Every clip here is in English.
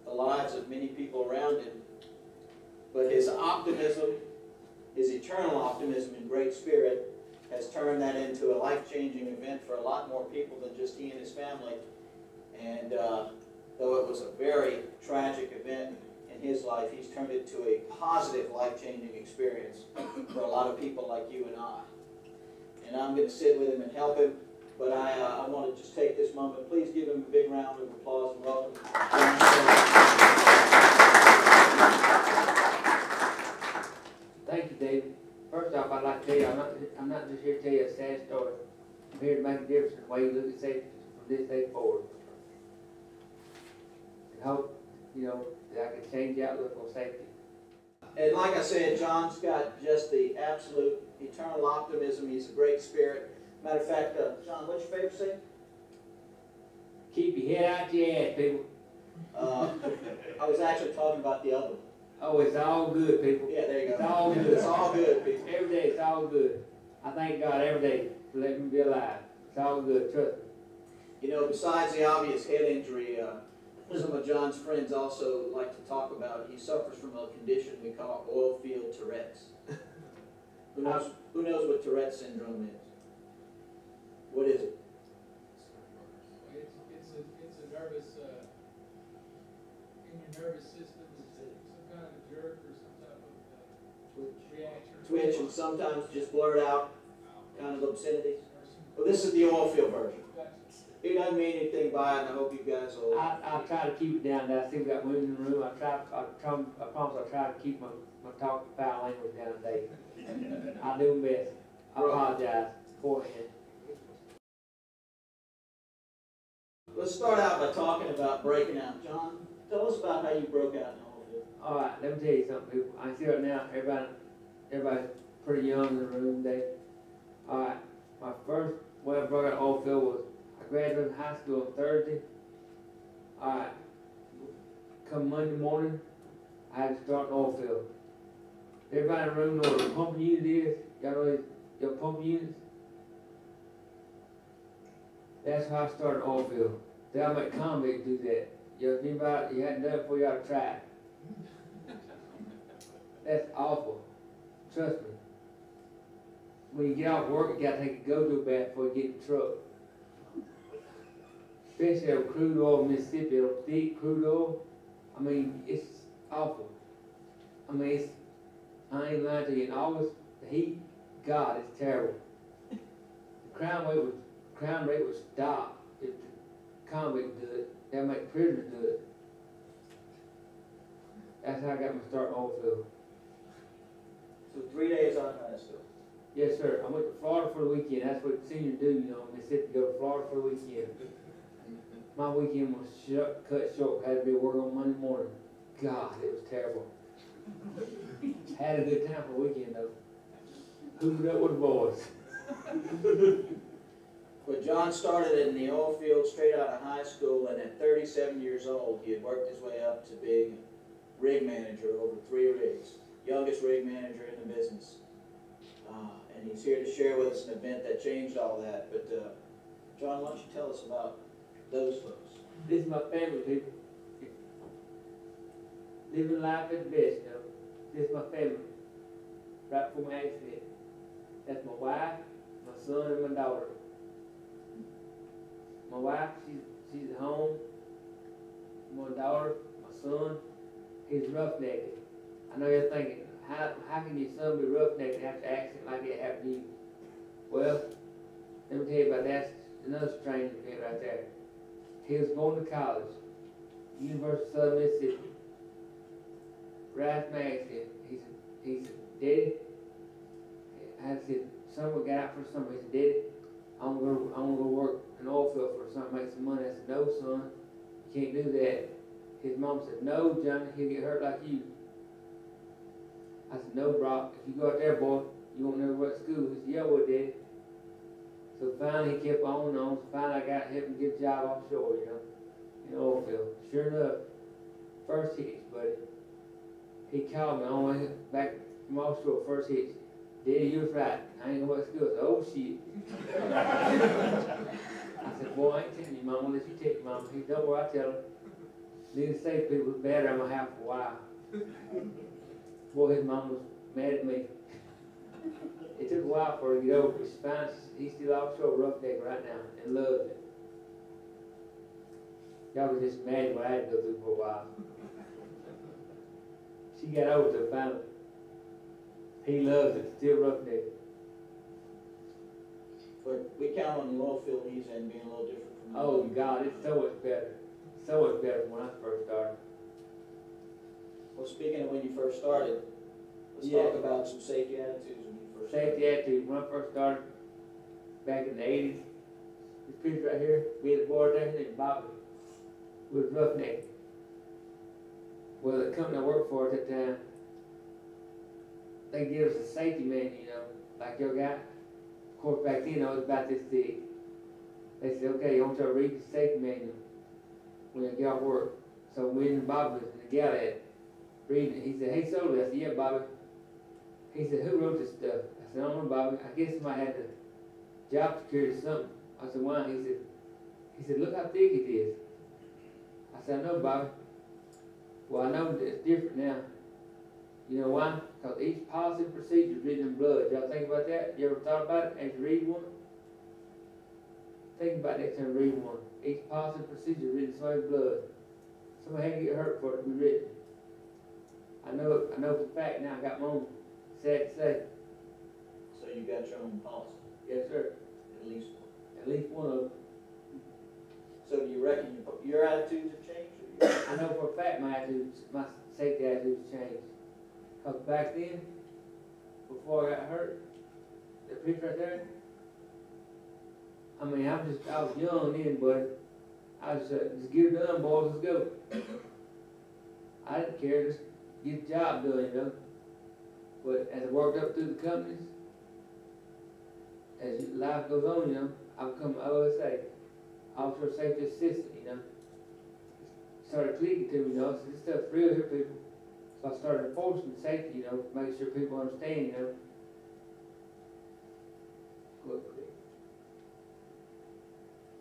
the lives of many people around him. But his optimism, his eternal optimism and great spirit, has turned that into a life-changing event for a lot more people than just he and his family. And though it was a very tragic event in his life, he's turned it to a positive, life-changing experience for a lot of people like you and I. And I'm going to sit with him and help him, but I want to just take this moment. Please give him a big round of applause and welcome. Thank you, David. First off, I'd like to tell you, I'm not just here to tell you a sad story. I'm here to make a difference in the way you look at safety from this day forward. And hope, that I can change the outlook on safety. And like I said, John's got just the absolute eternal optimism. He's a great spirit. Matter of fact, John, what's your favorite saying? Keep your head out your ass, people. I was actually talking about the other one. Oh, it's all good, people. Yeah, there you go. It's all good. It's all good, people. Every day, it's all good. I thank God every day for letting me be alive. It's all good, trust me. Besides the obvious head injury, some of John's friends also like to talk about, he suffers from a condition we call oil field Tourette's. Who knows what Tourette's syndrome is? What is it? It's a nervous, in your nervous system, it's some kind of a jerk or some type of reaction. Twitch, and sometimes just blurt out kind of obscenities. Well, this is the oil field version. He doesn't mean anything by it, and I hope you guys will. I try to keep it down. I still got women in the room. I promise I'll try to keep my talking foul language down today. I'll do my best. I apologize beforehand. Let's start out by talking about breaking out. John, tell us about how you broke out in the oil field. All right, let me tell you something, people. I see right now, everybody's pretty young in the room today. All right, my first way I broke out in the oil field was I graduated high school on Thursday. All right, come Monday morning, I had to start an oil field. Everybody in the room know what a pumping unit is? Y'all know your pumping units? That's how I started an oil field. They'll make convicts do that. If you hadn't done it before, you ought to try it. That's awful. Trust me. When you get off work, you got to take a go-go bath before you get in the truck. Especially on crude oil in Mississippi, on thick crude oil. I mean, it's awful. I mean, I ain't lying to you. In August, the heat, God, it's terrible. The crime rate would stop if the convict do it. They'll make prisoners do it. That's how I got my start in oil field. So 3 days out of high school. Yes, sir. I went to Florida for the weekend. That's what seniors do, in Mississippi, go to Florida for the weekend. My weekend was cut short. I had to be at work on Monday morning. God, it was terrible. Had a good time for the weekend, though. Hoovered up with the boys. But John started in the oil field straight out of high school, and at 37 years old, he had worked his way up to being rig manager over 3 rigs. Youngest rig manager in the business. And he's here to share with us an event that changed all that. But John, why don't you tell us about those folks? This is my family, people. Living life at the best, This is my family. Right before my accident. That's my wife, my son, and my daughter. My wife, she's at home. My daughter, my son, he's roughnecked. I know you're thinking, how can your son be roughnecked after an accident like that happened to you? Well, let me tell you about that. Another strange event right there. He was going to college, University of Southern Mississippi. Right after my accident, he said, Daddy, I said, someone got out for summer. He said, Daddy, I'm gonna go work in an oil field for the summer, make some money. I said, no, son, you can't do that. His mom said, no, Johnny, he'll get hurt like you. I said, no, Brock, if you go out there, boy, you won't never go to school. He said, yeah, well, Daddy. So finally, he kept on and on. So finally, I got to help him get a job offshore, in the oil field. Sure enough, first hitch, buddy. He called me on the way back from offshore, first hitch. Daddy, you was right. I ain't going to school. I said, oh, shit. I said, boy, I ain't telling you, Mama. Unless you tell your Mama. He said, don't worry, I tell her. These safe people was bad around my house for a while. Boy, his mom was mad at me. It took a while for her to get over it. She's fine. He's still offshore roughneck right now and loves it. Y'all was just mad what I had to go through for a while. She got over it finally. He loves it, still roughneck. But we count on the oil field he's in being a little different from the Oh other. God, it's so much better. So much better than when I first started. Well, speaking of when you first started, let's Yeah. talk about some safety attitudes when you first started. Safety attitude, when I first started, back in the 80s, this picture right here, we had a boy there named Bobby. We was roughneck. Well, the company I worked for at that time, they give us a safety manual, you know, like your guy. Of course, back then I was about this thick. They said, okay, you want to read the safety manual when you get off work. So me and Bobby was in the galley reading it. He said, hey, Soley. I said, yeah, Bobby. He said, who wrote this stuff? I said, I don't know, Bobby. I guess somebody had the job security or something. I said, why? He said, look how thick it is. I said, I know, Bobby. Well, I know that it's different now. You know why? Because each policy and procedure is written in blood. Y'all think about that? You ever thought about it as you read one? Think about that time read one. Each policy and procedure is written in somebody's blood. Somebody had to get hurt for it to be written. I know for a fact now. I got my own. Sad to say. So you got your own policy, Yes, sir. at least one. At least one of them. So do you reckon your attitudes have changed? Or I know for a fact my safety attitudes changed. Because back then, before I got hurt, the picture right there, I mean, I was young then, but I was just get it done, boys, let's go. I didn't care, just get the job done, you know. But as I worked up through the companies, as life goes on, you know, I become OSA, Officer Safety Assistant, you know. Started clicking to me, you know, so this stuff's real here, people. So I started enforcing safety, you know, make sure people understand, you know. Quickly.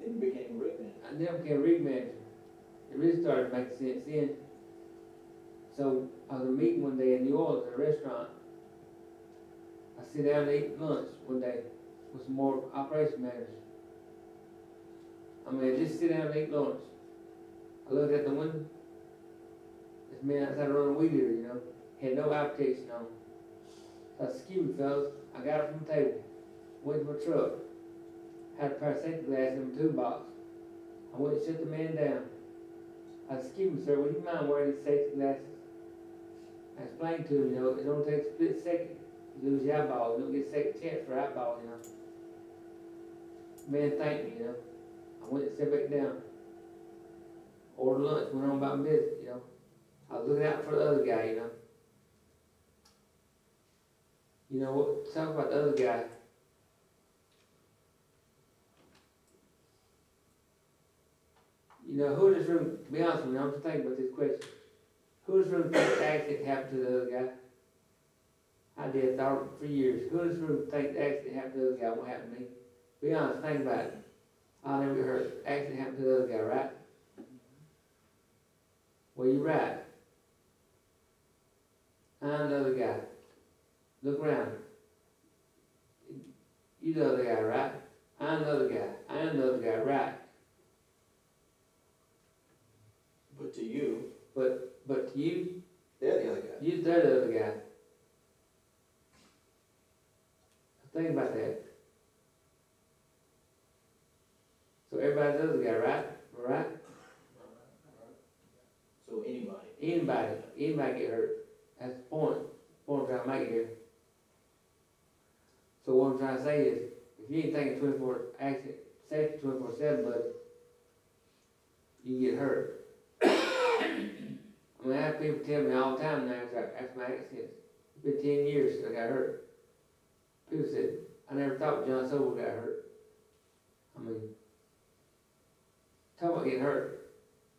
Then you became a rig man. I then became a rig manager. It really started to make sense then. So I was at a meeting one day in New Orleans at a restaurant. I sit down and eat lunch one day with some more operation managers. I mean, just sit down and eat lunch. I looked at the window. This man outside running a weed eater, you know, had no eye protection on. So I said, excuse me, fellas. I got it from the table. Went to my truck. Had a pair of safety glasses in my toolbox. I went and shut the man down. I said, excuse me, sir, would you mind wearing these safety glasses? I explained to him, you know, it only takes a split second. You lose your eyeball. You don't get a second chance for eyeball, you know. Man thanked me, you know. I went and sat back down. Ordered lunch, went on about my business, you know. I was looking out for the other guy, you know. You know what? Talk about the other guy. You know, who in this room, to be honest with you, I'm just thinking about this question. Who in this room thinks the accident happened to the other guy? I did, thought for years. Who in this room thinks the accident happened to the other guy won't happen to me? Be honest, think about it. I'll never get hurt. Accident happened to the other guy, right? Well, you're right. I'm the other guy. Look around. You the other guy, right? I'm the other guy. I'm the other guy, right? But to you, But to you, they're the other guy. they're the other guy. Think about that. So everybody's the other guy, right? Right? So anybody. Anybody get hurt. That's the point. Point I'm trying to make here. So what I'm trying to say is, if you ain't thinking 24 accident safety 24/7, but you get hurt. I mean, I have people tell me all the time now after my accidents. It's been 10 years since I got hurt. People said, I never thought John Soley got hurt. I mean, talk about getting hurt.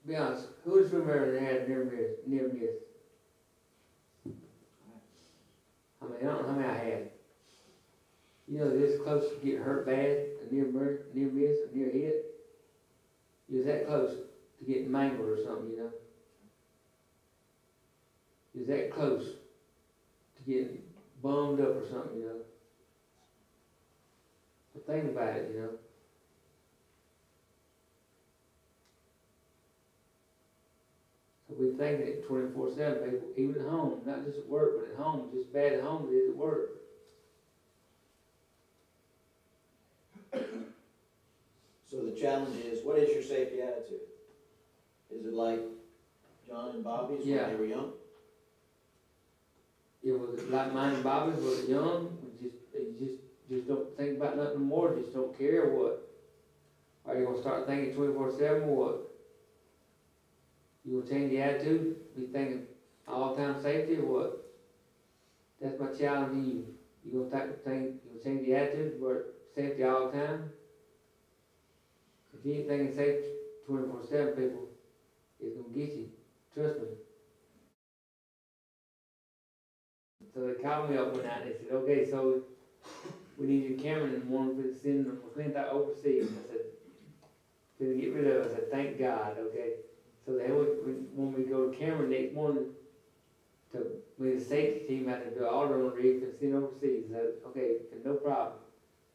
Be honest, who in this room ever had near miss? I mean, I don't know how many I had. You know, this close to getting hurt bad, a near miss, a near hit. You was that close to getting mangled or something, you know. is that close to getting bummed up or something, you know. But think about it, you know. So we think it 24/7, people, even at home, not just at work, but at home, just bad at home as it is at work. So the challenge is, what is your safety attitude? Is it like John and Bobby's when Yeah. they were young? It was like mine and Bobby's was young, you just don't think about nothing more, just don't care or what. Are you gonna start thinking 24/7 or what? You gonna change the attitude, be thinking all the time safety or what? That's my challenge to you. You gonna change the attitude for safety all the time? If you ain't thinking safety 24/7, people, it's gonna get you. Trust me. So they called me up one night and they said, okay, so we need your camera in the morning to send them McClintock overseas. I said, to get rid of it. I said, thank God, okay. So they when we go to Cameron next morning, with the safety team had to do all their own rigs and send overseas. I said, okay, no problem.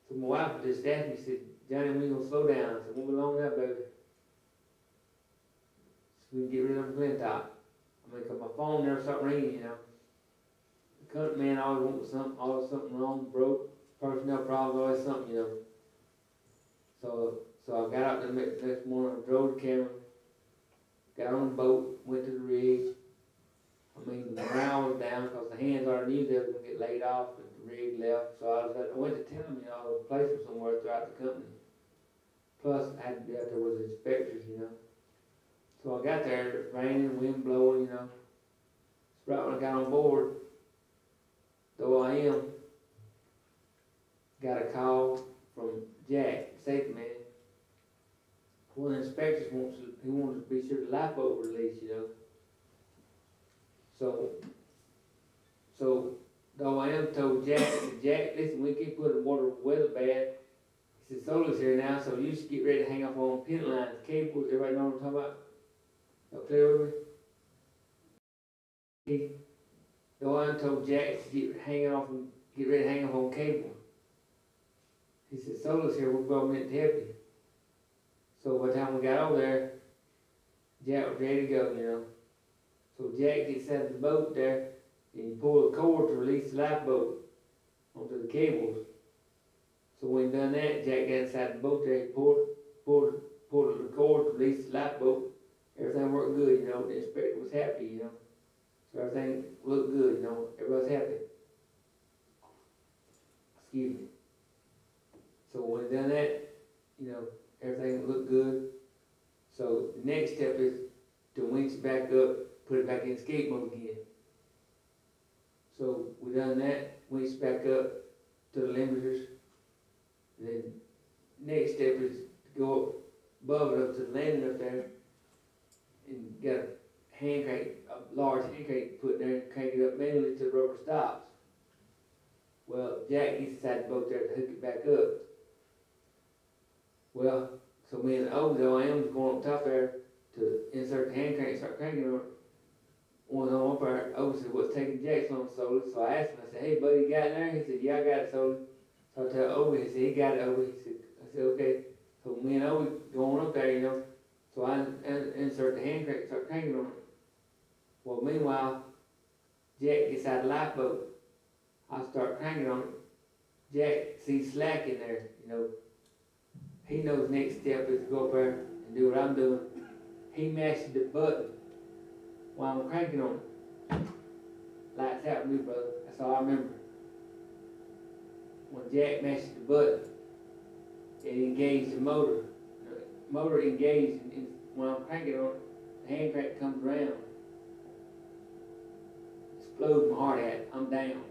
So my wife just asked me, said, Johnny, we gonna slow down. I said, won't be long now, baby. So we can get rid of McClintock. I mean, 'cause my phone never stopped ringing, you know. The country man always wants something, always something wrong, broke, personnel problems, always something, you know. So I got up the next morning, drove to Cameron, got on the boat, went to the rig. I mean, the morale was down because the hands already knew they were going to get laid off and the rig left. So I went to tell them, you know, I was placed them somewhere throughout the company. Plus, I had to be out there with the inspectors, you know. So I got there, it was raining, wind blowing, you know. So right when I got on board, the OIM got a call from Jack, the safety man. One of the inspectors wanted to be sure the lifeboat was released, you know. So the OIM told Jack, Jack, listen, we keep putting water weather bad. He said, Soley's here now, so you should get ready to hang up on pin lines, cables, everybody know what I'm talking about? Y'all clear with me? The OIM told Jack to get ready to hang up on cables. He said, Soley's here, we're going in to help you. So by the time we got over there, Jack was ready to go, you know. So Jack gets out of the boat there, and he pulled the cord to release the lifeboat onto the cables. So when he done that, Jack got inside the boat there, he pulled the cord to release the lifeboat. Everything worked good, you know. The inspector was happy, you know. So everything looked good, you know. Everybody's happy. Excuse me. So when he done that, you know, everything looked good. So the next step is to winch it back up, put it back in escape mode again. So we done that, winch back up to the limiters. And then next step is to go up above it up to the landing up there and get a hand crank, a large hand crank put there and crank it up manually till the rubber stops. Well, Jack gets inside the boat there to hook it back up. Well, so me and the OIM was going up top there to insert the hand crank and start cranking on it. One on up there, O said, what's taking Jack so long, Soley? So I asked him, I said, hey buddy, you got it there? He said, yeah, I got it, Soley. So I tell Obi, he said, he got it, Obi. I said, okay. So me and Obi going up there, you know. So I insert the hand crank and start cranking on it. Well, meanwhile, Jack gets out of the lifeboat. I start cranking on it. Jack sees slack in there, you know. He knows next step is to go up there and do what I'm doing. He mashes the button while I'm cranking on it. Lights out with me, brother. That's all I remember. When Jack mashes the button, it engaged the motor. The motor engaged, and when I'm cranking on it, the hand crank comes around. Explodes my hard hat. I'm down.